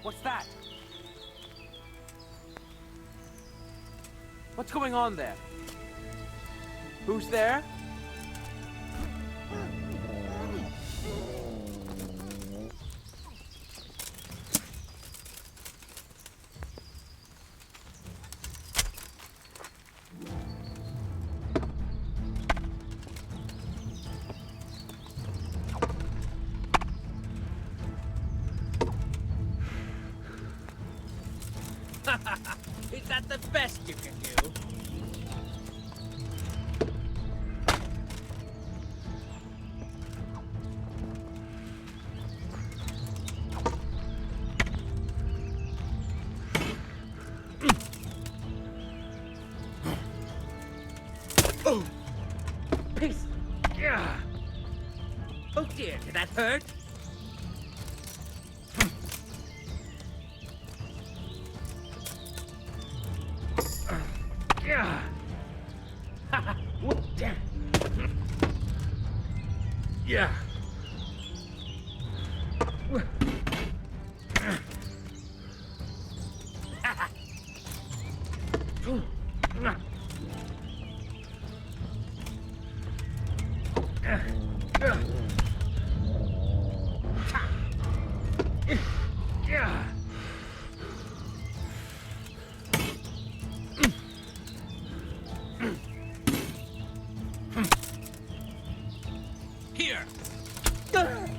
What's that? What's going on there? Who's there? Is that the best you can do? Oh! Peace! Yeah. Oh dear, did that hurt? Yeah. Damn. Yeah. Yeah. Here. Damn.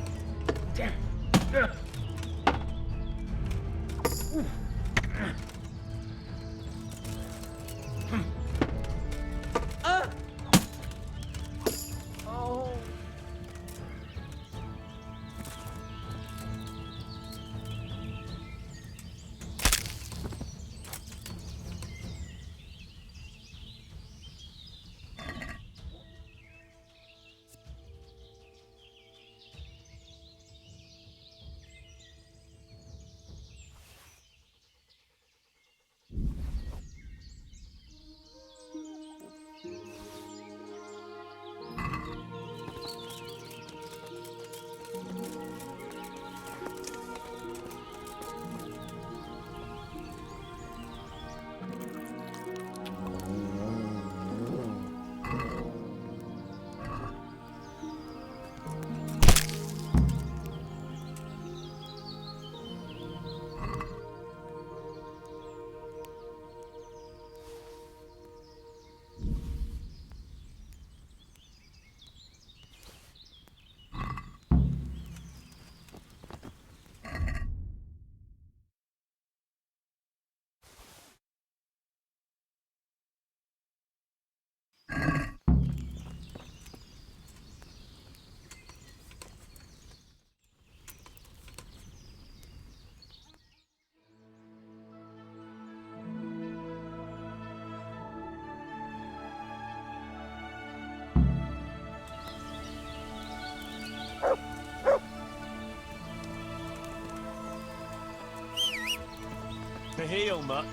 to heal much.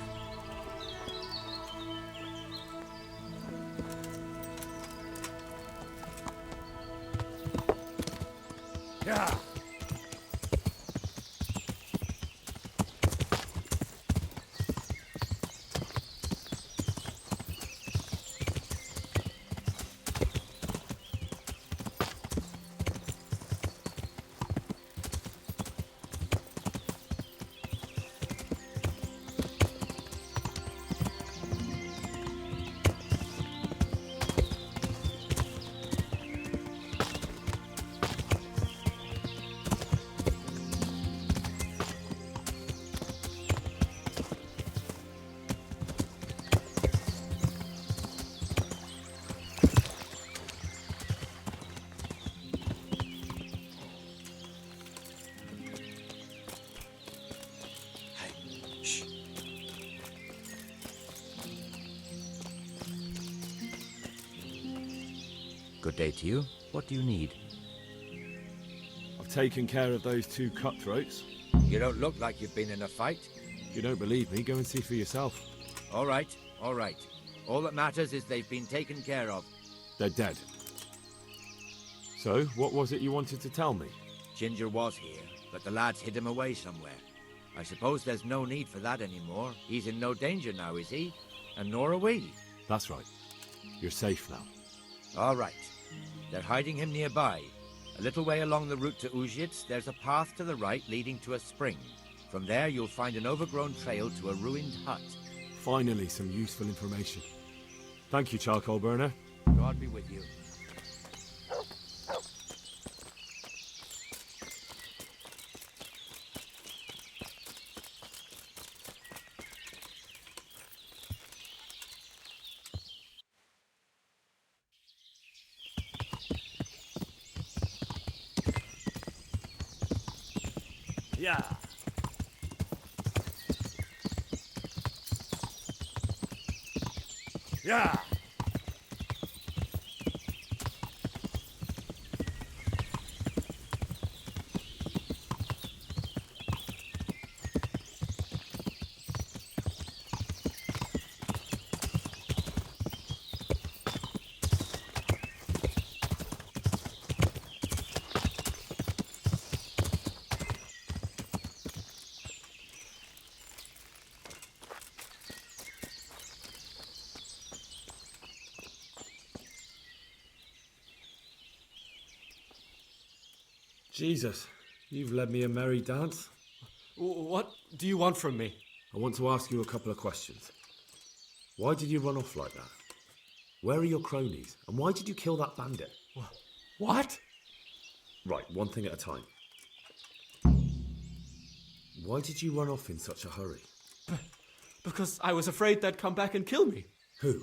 Yeah. Good day to you. What do you need? I've taken care of those two cutthroats. You don't look like you've been in a fight. If you don't believe me, go and see for yourself. All right, all right. All that matters is they've been taken care of. They're dead. So, what was it you wanted to tell me? Ginger was here, but the lads hid him away somewhere. I suppose there's no need for that anymore. He's in no danger now, is he? And nor are we. That's right. You're safe now. All right. They're hiding him nearby. A little way along the route to Uzhitz, there's a path to the right leading to a spring. From there, you'll find an overgrown trail to a ruined hut. Finally, some useful information. Thank you, charcoal burner. God be with you. Yeah. Yeah. Jesus, you've led me a merry dance. What do you want from me? I want to ask you a couple of questions. Why did you run off like that? Where are your cronies? And why did you kill that bandit? What? Right, one thing at a time. Why did you run off in such a hurry? Because I was afraid they'd come back and kill me. Who?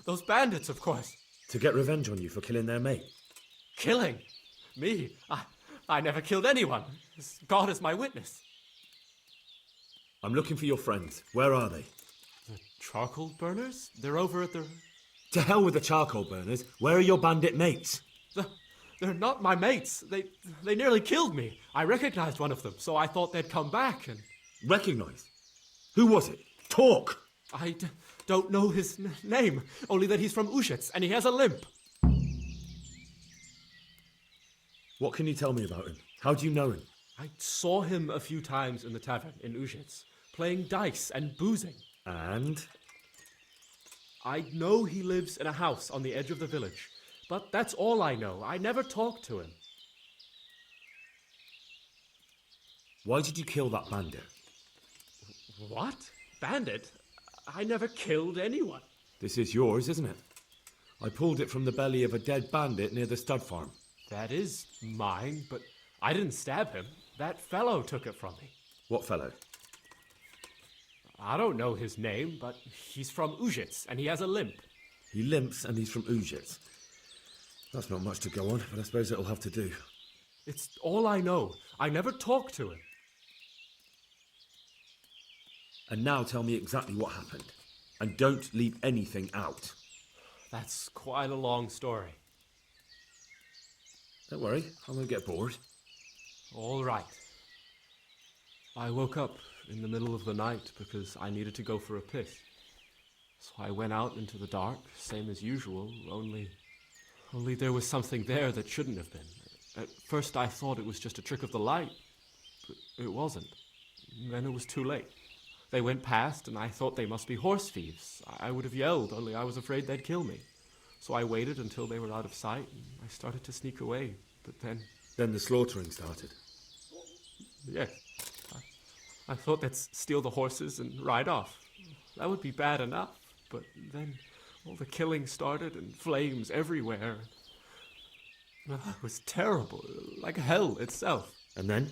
Those bandits, of course. To get revenge on you for killing their mate? Killing? Me? I never killed anyone. God is my witness. I'm looking for your friends. Where are they? The charcoal burners? They're over at the... To hell with the charcoal burners. Where are your bandit mates? They're not my mates. They nearly killed me. I recognized one of them, so I thought they'd come back and... Recognized? Who was it? Talk! I don't know his name, only that he's from Uzhitz and he has a limp. What can you tell me about him? How do you know him? I saw him a few times in the tavern in Uzhitz, playing dice and boozing. And? I know he lives in a house on the edge of the village, but that's all I know. I never talked to him. Why did you kill that bandit? What? Bandit? I never killed anyone. This is yours, isn't it? I pulled it from the belly of a dead bandit near the stud farm. That is mine, but I didn't stab him. That fellow took it from me. What fellow? I don't know his name, but he's from Uzhitz, and he has a limp. He limps and he's from Uzhitz. That's not much to go on, but I suppose it'll have to do. It's all I know. I never talked to him. And now tell me exactly what happened. And don't leave anything out. That's quite a long story. Don't worry, I won't get bored. All right. I woke up in the middle of the night because I needed to go for a piss. So I went out into the dark, same as usual, only there was something there that shouldn't have been. At first I thought it was just a trick of the light, but it wasn't. Then it was too late. They went past and I thought they must be horse thieves. I would have yelled, only I was afraid they'd kill me. So I waited until they were out of sight and I started to sneak away, but then... Then the slaughtering started. Yes. I thought they'd steal the horses and ride off. That would be bad enough, but then all the killing started and flames everywhere. It was terrible, like hell itself. And then?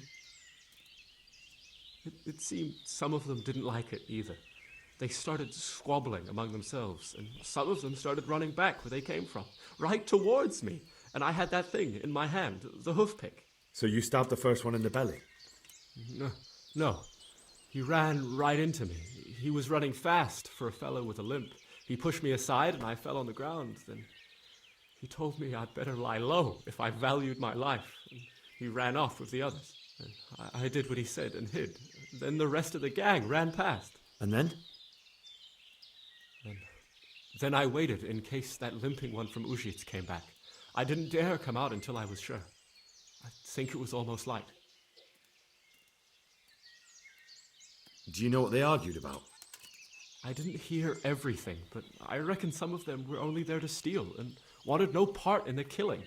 It seemed some of them didn't like it either. They started squabbling among themselves, and some of them started running back where they came from, right towards me. And I had that thing in my hand, the hoof pick. So you stabbed the first one in the belly? No. He ran right into me. He was running fast for a fellow with a limp. He pushed me aside and I fell on the ground. Then he told me I'd better lie low if I valued my life. And he ran off with the others. And I did what he said and hid. Then the rest of the gang ran past. And then? Then I waited in case that limping one from Ujits came back. I didn't dare come out until I was sure. I think it was almost light. Do you know what they argued about? I didn't hear everything, but I reckon some of them were only there to steal and wanted no part in the killing.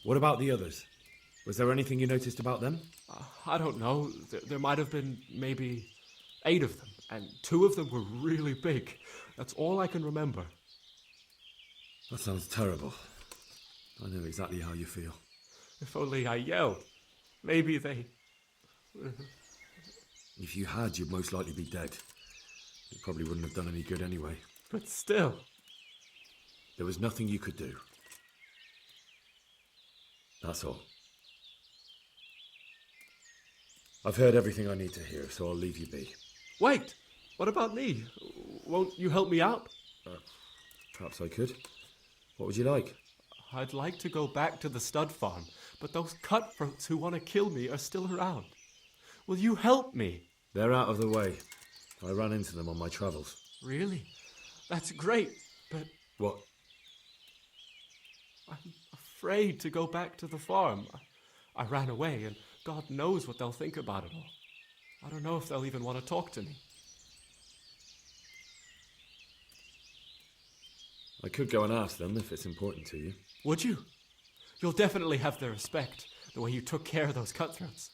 What about the others? Was there anything you noticed about them? I don't know. There might have been maybe 8 of them, and 2 of them were really big. That's all I can remember. That sounds terrible. I know exactly how you feel. If only I yelled. Maybe they... If you had, you'd most likely be dead. It probably wouldn't have done any good anyway. But still... There was nothing you could do. That's all. I've heard everything I need to hear, so I'll leave you be. Wait! What about me? Won't you help me out? Perhaps I could. What would you like? I'd like to go back to the stud farm, but those cutthroats who want to kill me are still around. Will you help me? They're out of the way. I ran into them on my travels. Really? That's great, but... What? I'm afraid to go back to the farm. I ran away, and God knows what they'll think about it all. I don't know if they'll even want to talk to me. I could go and ask them if it's important to you. Would you? You'll definitely have their respect, the way you took care of those cutthroats.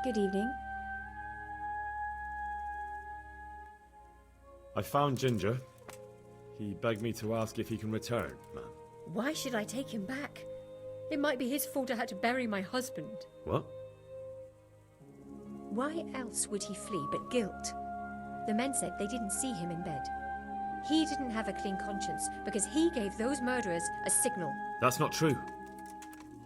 Good evening. I found Ginger. He begged me to ask if he can return, ma'am. Why should I take him back? It might be his fault I had to bury my husband. What? Why else would he flee but guilt? The men said they didn't see him in bed. He didn't have a clean conscience because he gave those murderers a signal. That's not true.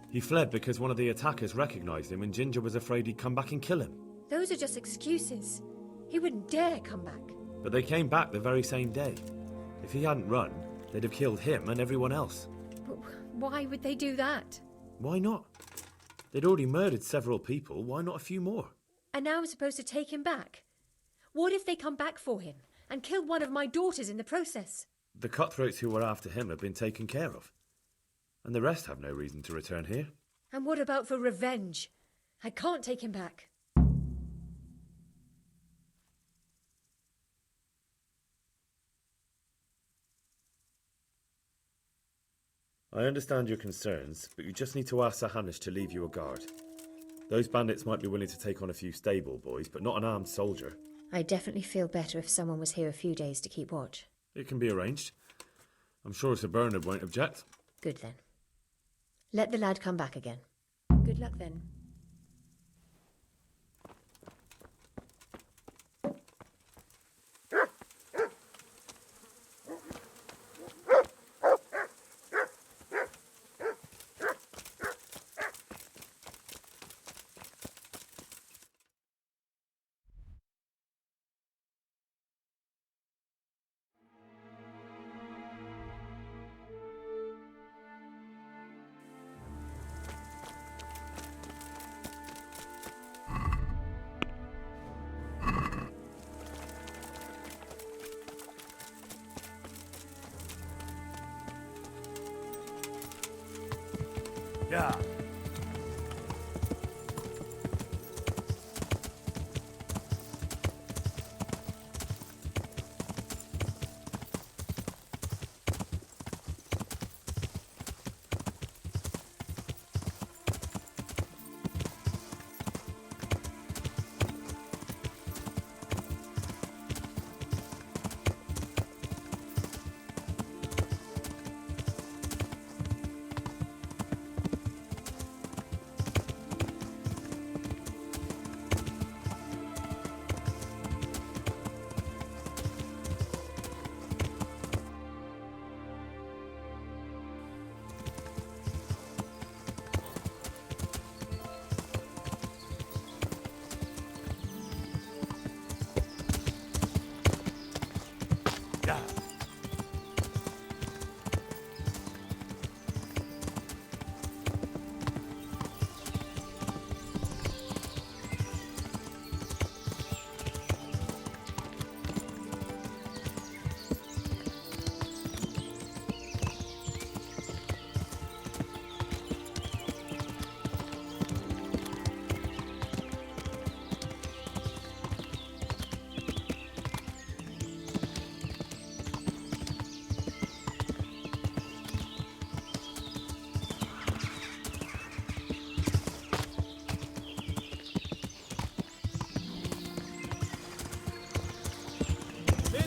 He fled because one of the attackers recognised him and Ginger was afraid he'd come back and kill him. Those are just excuses. He wouldn't dare come back. But they came back the very same day. If he hadn't run, they'd have killed him and everyone else. But why would they do that? Why not? They'd already murdered several people, why not a few more? And now I'm supposed to take him back? What if they come back for him and kill one of my daughters in the process? The cutthroats who were after him have been taken care of. And the rest have no reason to return here. And what about for revenge? I can't take him back. I understand your concerns, but you just need to ask Sir Hanish to leave you a guard. Those bandits might be willing to take on a few stable boys, but not an armed soldier. I'd definitely feel better if someone was here a few days to keep watch. It can be arranged. I'm sure Sir Bernard won't object. Good then. Let the lad come back again. Good luck then. Yeah.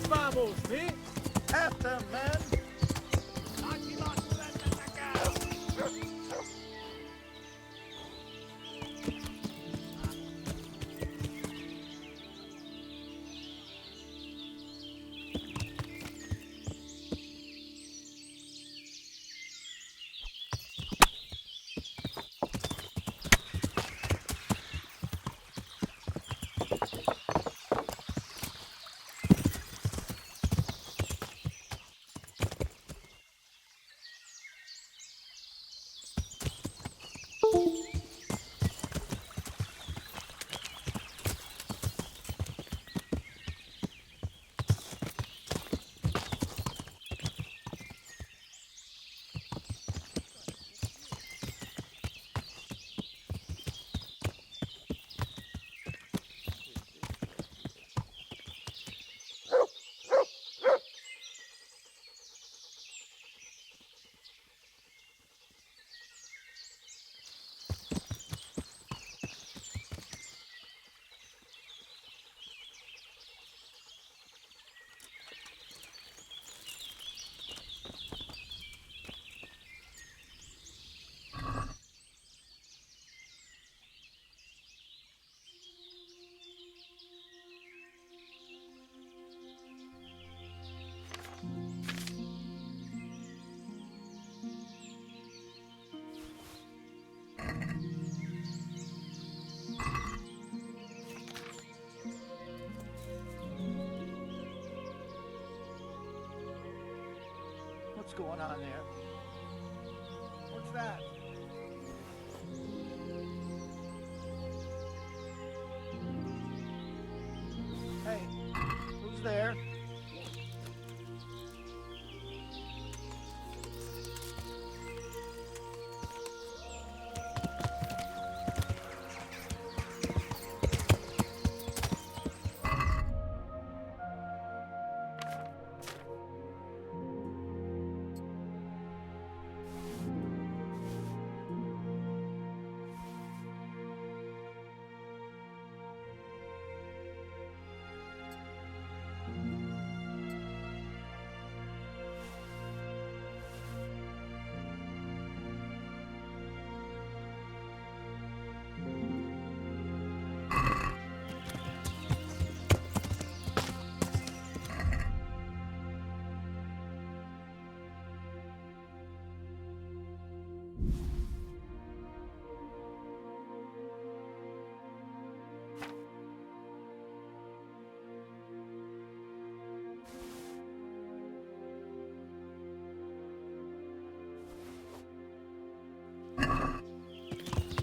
Vamos, ¿sí? After, man! going on there? What's that? Hey, who's there?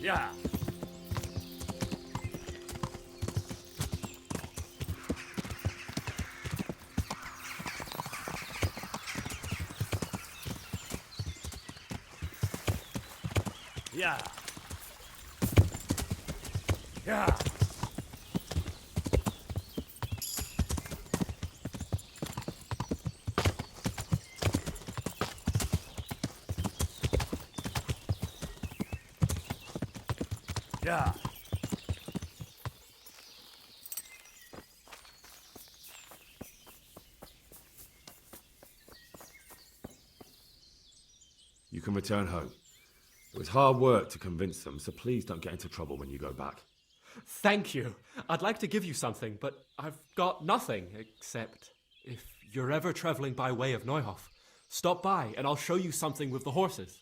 Yeah. Yeah. Yeah. Yeah. You can return home. It was hard work to convince them, so please don't get into trouble when you go back. Thank you. I'd like to give you something, but I've got nothing except if you're ever traveling by way of Neuhof, stop by and I'll show you something with the horses.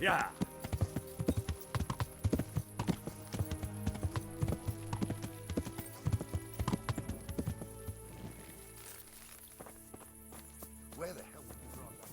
Yeah. Where the hell was you brought up?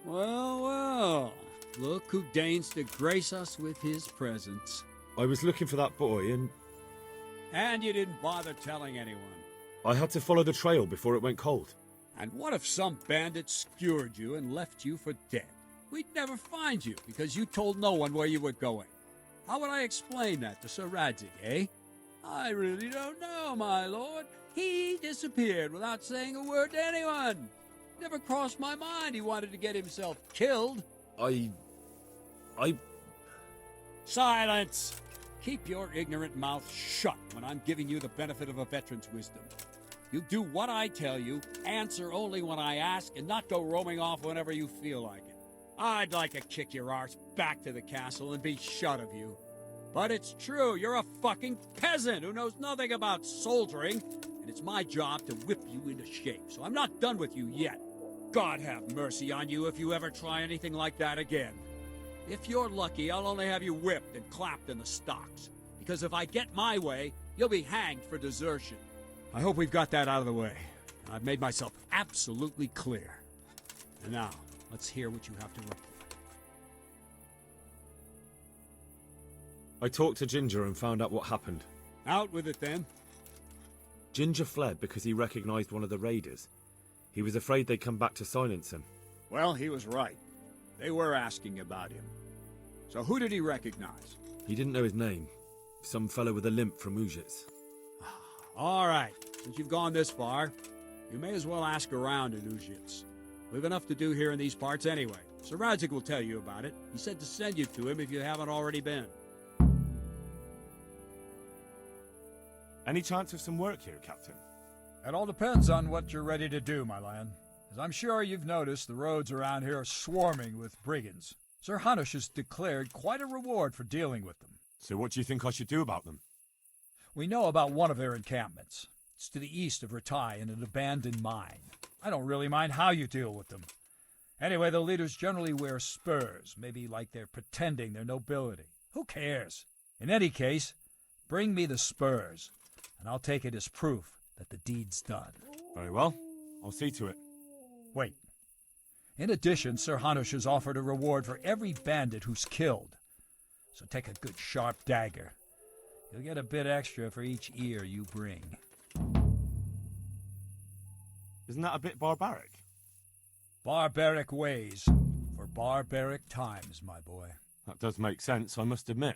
Well, well. Look who deigns to grace us with his presence. I was looking for that boy and And you didn't bother telling anyone. I had to follow the trail before it went cold. And what if some bandit skewered you and left you for dead? We'd never find you because you told no one where you were going. How would I explain that to Sir Radzig, eh? I really don't know, my lord. He disappeared without saying a word to anyone. Never crossed my mind he wanted to get himself killed. I... Silence! Keep your ignorant mouth shut when I'm giving you the benefit of a veteran's wisdom. You do what I tell you, answer only when I ask, and not go roaming off whenever you feel like it. I'd like to kick your arse back to the castle and be shut of you. But it's true, you're a fucking peasant who knows nothing about soldiering, and it's my job to whip you into shape, so I'm not done with you yet. God have mercy on you if you ever try anything like that again. If you're lucky, I'll only have you whipped and clapped in the stocks, because if I get my way, you'll be hanged for desertion. I hope we've got that out of the way. I've made myself absolutely clear. And now, let's hear what you have to report. I talked to Ginger and found out what happened. Out with it then. Ginger fled because he recognized one of the raiders. He was afraid they'd come back to silence him. Well, he was right. They were asking about him. So who did he recognize? He didn't know his name. Some fellow with a limp from Uzhitz. All right. Since you've gone this far, you may as well ask around in Uzhitz. We've enough to do here in these parts anyway. Sir Radzik will tell you about it. He said to send you to him if you haven't already been. Any chance of some work here, Captain? It all depends on what you're ready to do, my lad. As I'm sure you've noticed, the roads around here are swarming with brigands. Sir Hanush has declared quite a reward for dealing with them. So what do you think I should do about them? We know about one of their encampments. It's to the east of Ratai in an abandoned mine. I don't really mind how you deal with them. Anyway, the leaders generally wear spurs, maybe like they're pretending their nobility. Who cares? In any case, bring me the spurs, and I'll take it as proof that the deed's done. Very well. I'll see to it. Wait. In addition, Sir Hanush has offered a reward for every bandit who's killed. So take a good sharp dagger. You'll get a bit extra for each ear you bring. Isn't that a bit barbaric? Barbaric ways for barbaric times, my boy. That does make sense, I must admit.